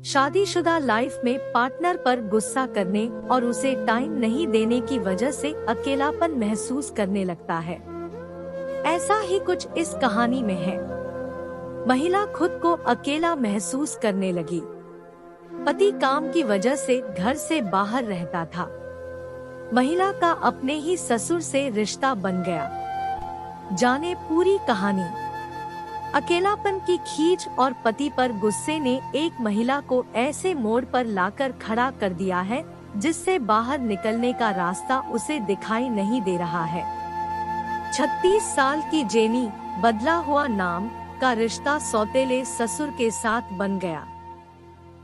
शादीशुदा लाइफ में पार्टनर पर गुस्सा करने और उसे टाइम नहीं देने की वजह से अकेलापन महसूस करने लगता है। ऐसा ही कुछ इस कहानी में है। महिला खुद को अकेला महसूस करने लगी। पति काम की वजह से घर से बाहर रहता था। महिला का अपने ही ससुर से रिश्ता बन गया। जाने पूरी कहानी। अकेलापन की खींच और पति पर गुस्से ने एक महिला को ऐसे मोड़ पर लाकर खड़ा कर दिया है जिससे बाहर निकलने का रास्ता उसे दिखाई नहीं दे रहा है। 36 साल की जेनी, बदला हुआ नाम, का रिश्ता सौतेले ससुर के साथ बन गया।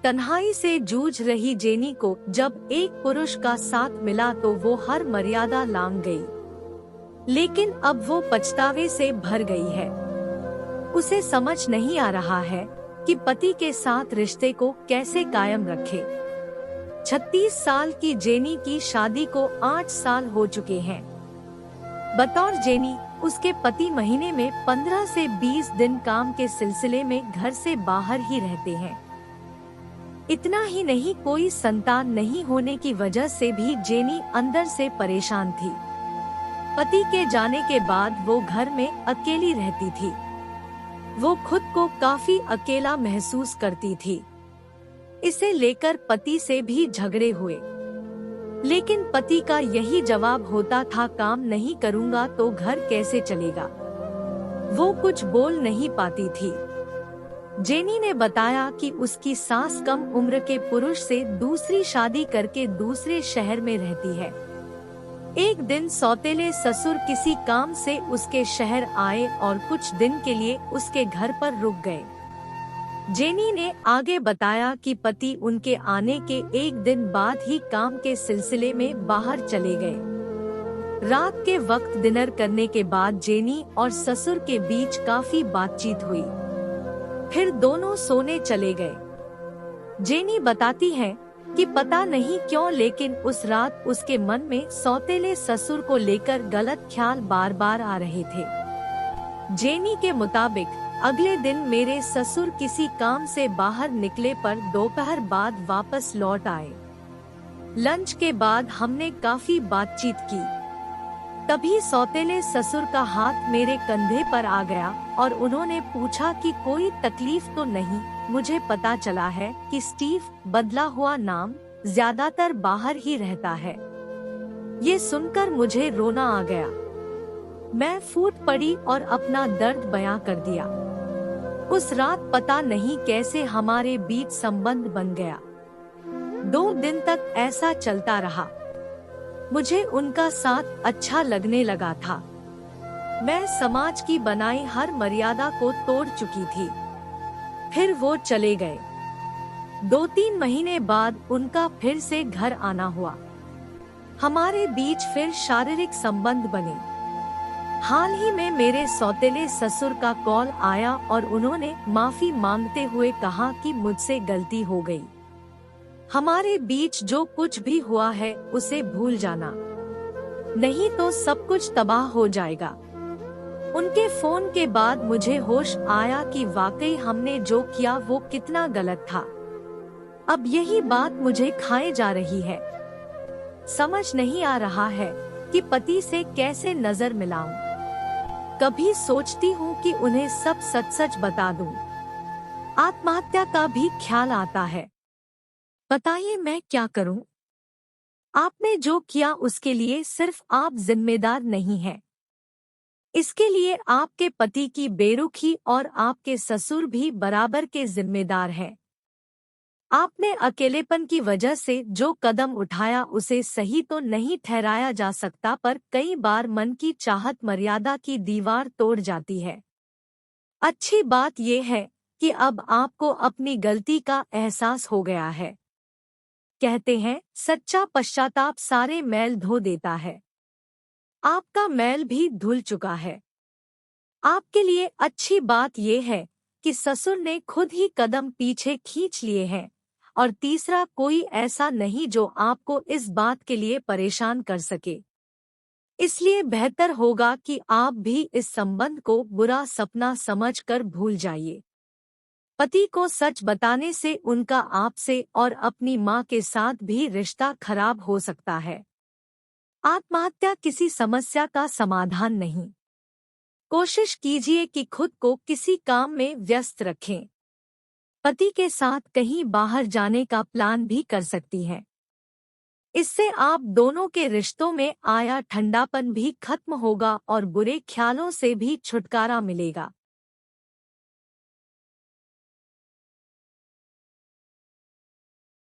तन्हाई से जूझ रही जेनी को जब एक पुरुष का साथ मिला तो वो हर मर्यादा लांघ गई। लेकिन अब वो पछतावे से भर गई है। उसे समझ नहीं आ रहा है कि पति के साथ रिश्ते को कैसे कायम रखे। 36 साल की जेनी की शादी को 8 साल हो चुके हैं। बतौर जेनी, उसके पति महीने में 15 से 20 दिन काम के सिलसिले में घर से बाहर ही रहते हैं। इतना ही नहीं, कोई संतान नहीं होने की वजह से भी जेनी अंदर से परेशान थी। पति के जाने के बाद वो घर में अकेली रहती थी। वो खुद को काफी अकेला महसूस करती थी। इसे लेकर पति से भी झगड़े हुए, लेकिन पति का यही जवाब होता था, काम नहीं करूंगा तो घर कैसे चलेगा। वो कुछ बोल नहीं पाती थी। जेनी ने बताया कि उसकी सास कम उम्र के पुरुष से दूसरी शादी करके दूसरे शहर में रहती है। एक दिन सौतेले ससुर किसी काम से उसके शहर आए और कुछ दिन के लिए उसके घर पर रुक गए। जेनी ने आगे बताया कि पति उनके आने के एक दिन बाद ही काम के सिलसिले में बाहर चले गए। रात के वक्त डिनर करने के बाद जेनी और ससुर के बीच काफी बातचीत हुई। फिर दोनों सोने चले गए। जेनी बताती है कि पता नहीं क्यों, लेकिन उस रात उसके मन में सौतेले ससुर को लेकर गलत ख्याल बार बार आ रहे थे। जेनी के मुताबिक अगले दिन मेरे ससुर किसी काम से बाहर निकले पर दोपहर बाद वापस लौट आए। लंच के बाद हमने काफी बातचीत की। तभी सौतेले ससुर का हाथ मेरे कंधे पर आ गया और उन्होंने पूछा कि कोई तकलीफ तो नहीं। मुझे पता चला है कि स्टीव, बदला हुआ नाम, ज्यादातर बाहर ही रहता है। ये सुनकर मुझे रोना आ गया। मैं फूट पड़ी और अपना दर्द बयां कर दिया। उस रात पता नहीं कैसे हमारे बीच संबंध बन गया। 2 दिन तक ऐसा चलता रहा। मुझे उनका साथ अच्छा लगने लगा था। मैं समाज की बनाई हर मर्यादा को तोड़ चुकी थी। फिर वो चले गए। 2-3 महीने बाद उनका फिर से घर आना हुआ। हमारे बीच फिर शारीरिक संबंध बने। हाल ही में मेरे सौतेले ससुर का कॉल आया और उन्होंने माफी मांगते हुए कहा कि मुझसे गलती हो गई। हमारे बीच जो कुछ भी हुआ है उसे भूल जाना, नहीं तो सब कुछ तबाह हो जाएगा। उनके फोन के बाद मुझे होश आया कि वाकई हमने जो किया वो कितना गलत था। अब यही बात मुझे खाए जा रही है। समझ नहीं आ रहा है कि पति से कैसे नजर मिलाऊं। कभी सोचती हूँ कि उन्हें सब सच सच बता दूं। आत्महत्या का भी ख्याल आता है। बताइए मैं क्या करूं? आपने जो किया उसके लिए सिर्फ आप जिम्मेदार नहीं हैं। इसके लिए आपके पति की बेरुखी और आपके ससुर भी बराबर के जिम्मेदार हैं। आपने अकेलेपन की वजह से जो कदम उठाया उसे सही तो नहीं ठहराया जा सकता, पर कई बार मन की चाहत मर्यादा की दीवार तोड़ जाती है। अच्छी बात यह है कि अब आपको अपनी गलती का एहसास हो गया है। कहते हैं सच्चा पश्चाताप सारे मैल धो देता है। आपका मैल भी धुल चुका है। आपके लिए अच्छी बात यह है कि ससुर ने खुद ही कदम पीछे खींच लिए हैं, और तीसरा कोई ऐसा नहीं जो आपको इस बात के लिए परेशान कर सके। इसलिए बेहतर होगा कि आप भी इस संबंध को बुरा सपना समझकर भूल जाइए। पति को सच बताने से उनका आपसे और अपनी मां के साथ भी रिश्ता खराब हो सकता है। आत्महत्या किसी समस्या का समाधान नहीं। कोशिश कीजिए कि खुद को किसी काम में व्यस्त रखें। पति के साथ कहीं बाहर जाने का प्लान भी कर सकती हैं। इससे आप दोनों के रिश्तों में आया ठंडापन भी खत्म होगा और बुरे ख्यालों से भी छुटकारा मिलेगा।